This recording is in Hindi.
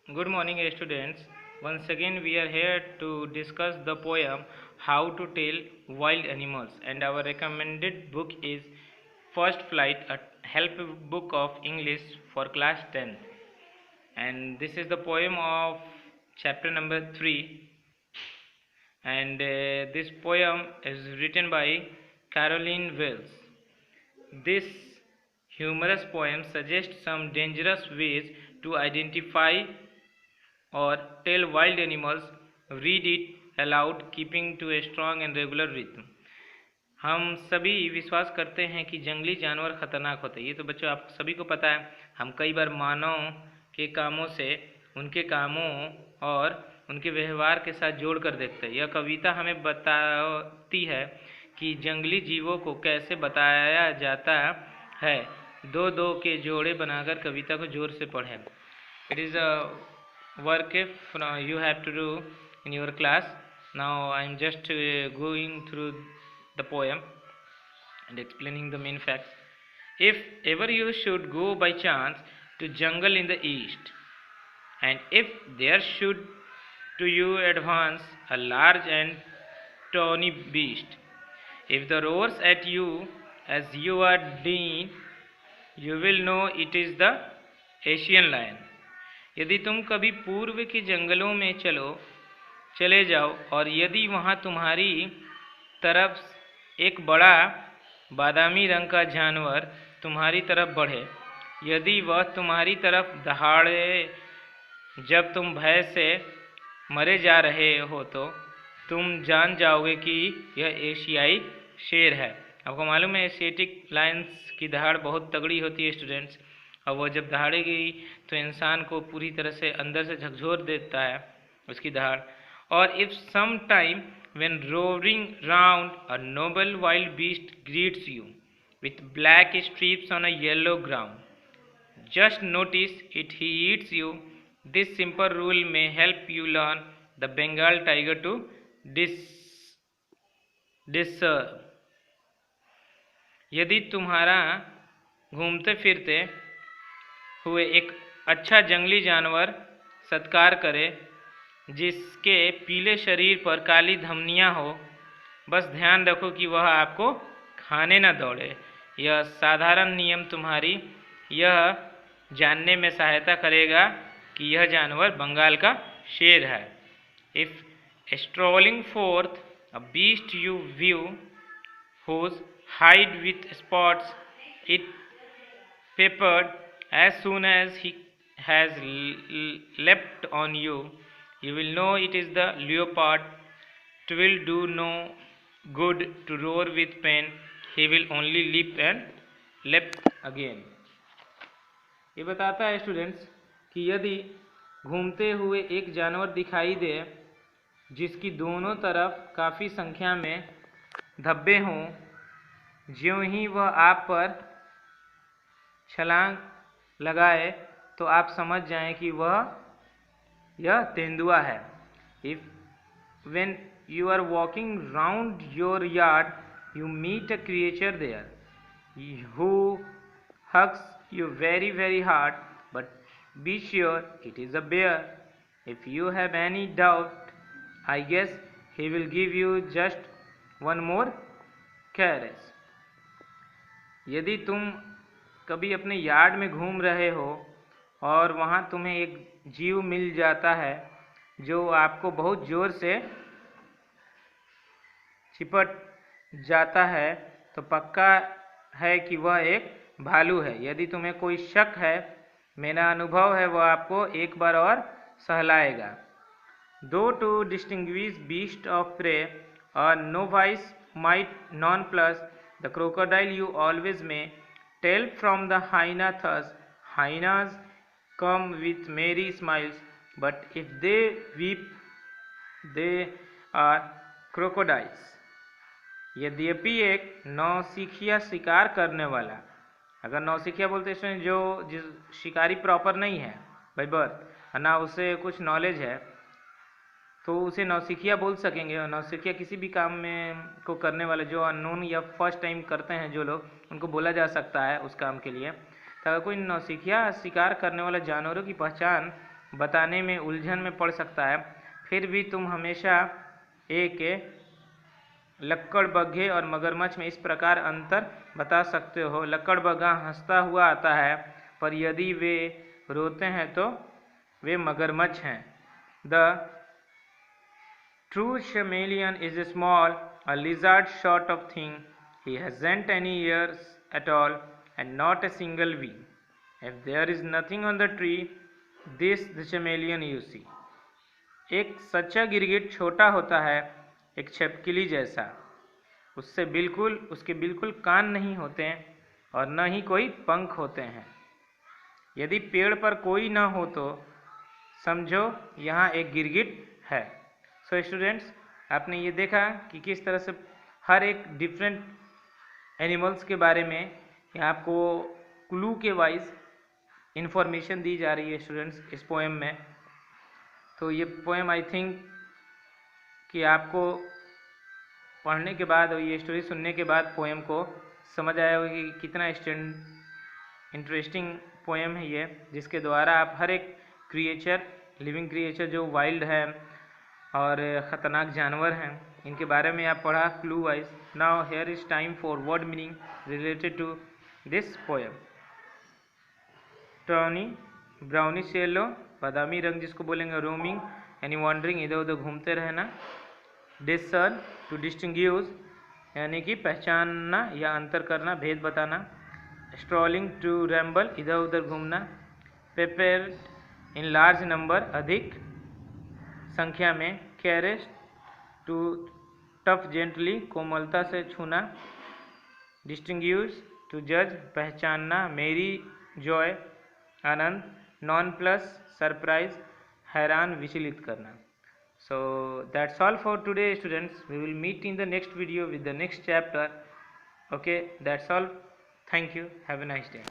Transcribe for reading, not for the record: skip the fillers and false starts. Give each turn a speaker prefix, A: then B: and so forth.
A: Good morning, students. Once again, we are here to discuss the poem How to Tell Wild Animals, and our recommended book is First Flight, a help book of English for class 10th. And this is the poem of chapter number 3, and this poem is written by Caroline Wells. This humorous poem suggests some dangerous ways to identify or tell wild animals. Read it aloud, keeping to a strong and regular rhythm. हम सभी विश्वास करते हैं कि जंगली जानवर खतरनाक होते हैं। ये तो बच्चों आप सभी को पता है। हम कई बार मानव के कामों से उनके कामों और उनके व्यवहार के साथ जोड़ कर देखते हैं। यह कविता हमें बताती है कि जंगली जीवों को कैसे बताया जाता है। दो दो के जोड़े बनाकर कविता को जोर से पढ़ें। It is a work if you have to do in your class. Now I am just going through the poem and explaining the main facts. If ever you should go by chance to jungle in the east, and if there should to you advance a large and tawny beast, if the roars at you as you are dean, you will know it is the Asian lion. यदि तुम कभी पूर्व के जंगलों में चले जाओ और यदि वहाँ तुम्हारी तरफ एक बड़ा बादामी रंग का जानवर तुम्हारी तरफ बढ़े, यदि वह तुम्हारी तरफ दहाड़े जब तुम भय से मरे जा रहे हो, तो तुम जान जाओगे कि यह एशियाई शेर है। आपको मालूम है एशियाटिक लायंस की दहाड़ बहुत तगड़ी होती है स्टूडेंट्स, और वह जब दहाड़ेगी तो इंसान को पूरी तरह से अंदर से झकझोर देता है उसकी दहाड़। और if some time when roaring round a noble wild beast greets you with black stripes on a yellow ground, just notice it he eats you. This simple rule may help you learn the Bengal tiger to deserve. यदि तुम्हारा घूमते फिरते हुए एक अच्छा जंगली जानवर सत्कार करे जिसके पीले शरीर पर काली धमनियां हो, बस ध्यान रखो कि वह आपको खाने न दौड़े। यह साधारण नियम तुम्हारी यह जानने में सहायता करेगा कि यह जानवर बंगाल का शेर है। If strolling fourth a beast you view whose hide with spots it peppered, as soon as he has leapt on you, you will know it is the leopard. 'Twill do no good to roar with pain, he will only leap and leap again. ये बताता है स्टूडेंट्स कि यदि घूमते हुए एक जानवर दिखाई दे जिसकी दोनों तरफ काफ़ी संख्या में धब्बे हों, ज्यों ही वह आप पर छलांग लगाए तो आप समझ जाएं कि यह तेंदुआ है। If when you are walking round your yard you meet a creature there who hugs you very very hard, but be sure it is a bear. If you have any doubt I guess he will give you just one more caress. यदि तुम कभी अपने यार्ड में घूम रहे हो और वहाँ तुम्हें एक जीव मिल जाता है जो आपको बहुत ज़ोर से चिपट जाता है, तो पक्का है कि वह एक भालू है। यदि तुम्हें कोई शक है, मेरा अनुभव है वह आपको एक बार और सहलाएगा। दो to distinguish beast of prey और novice might nonplus the crocodile you always may tell from the hyena thus. Hyenas come with merry smiles, but if they weep they are crocodiles. यद्यपि एक नौसिखिया शिकार करने वाला, अगर नौसिखिया बोलते हैं जो जिस शिकारी प्रॉपर नहीं है बाय बर्थ, ना उसे कुछ नॉलेज है, तो उसे नौसिखिया बोल सकेंगे। और नौसिखिया किसी भी काम में को करने वाले जो अननोन या फर्स्ट टाइम करते हैं जो लोग, उनको बोला जा सकता है उस काम के लिए। तो अगर कोई नौसिखिया शिकार करने वाले जानवरों की पहचान बताने में उलझन में पड़ सकता है, फिर भी तुम हमेशा एक लक्कड़बग्घे और मगरमच्छ में इस प्रकार अंतर बता सकते हो। लक्कड़बग्घा हंसता हुआ आता है, पर यदि वे रोते हैं तो वे मगरमच्छ हैं। The true chameleon is small, a lizard sort of thing. He hasn't any ears at all and not a single wing. If there is nothing on the tree, this the chameleon you see. एक सच्चा गिरगिट छोटा होता है, एक छिपकली जैसा। उसके बिल्कुल कान नहीं होते हैं और न ही कोई पंख होते हैं। यदि पेड़ पर कोई न हो तो समझो यहाँ एक गिरगिट है। सो स्टूडेंट्स, आपने ये देखा कि किस तरह से हर एक डिफरेंट एनिमल्स के बारे में यहाँ आपको क्लू के वाइज इंफॉर्मेशन दी जा रही है स्टूडेंट्स इस पोएम में। तो ये पोएम आई थिंक कि आपको पढ़ने के बाद और ये स्टोरी सुनने के बाद पोएम को समझ आया होगा कि कितना इंटरेस्टिंग पोएम है ये, जिसके द्वारा आप हर एक क्रिएचर, लिविंग क्रिएचर जो वाइल्ड है और ख़तरनाक जानवर हैं, इनके बारे में आप पढ़ा clue wise. Now here is time for word meaning related to this poem. Tawny, brownish yellow, बादामी रंग जिसको बोलेंगे रोमिंग यानी वॉन्डरिंग, इधर उधर घूमते रहना। डिसर्न, टू डिस्टिंग्विश यानी कि पहचानना या अंतर करना, भेद बताना। स्ट्रॉलिंग, टू रैम्बल, इधर उधर घूमना। प्रिपेयर्ड, इन लार्ज नंबर, अधिक संख्या में। कैरेज, टू टफ जेंटली, कोमलता से छूना। डिस्टिंग्विश, टू जज, पहचानना। मेरी, जॉय, आनंद। नॉन प्लस, सरप्राइज, हैरान, विचलित करना। So that's all for today students. We will meet in the next video with the next chapter. Okay, that's all. Thank you. Have a nice day.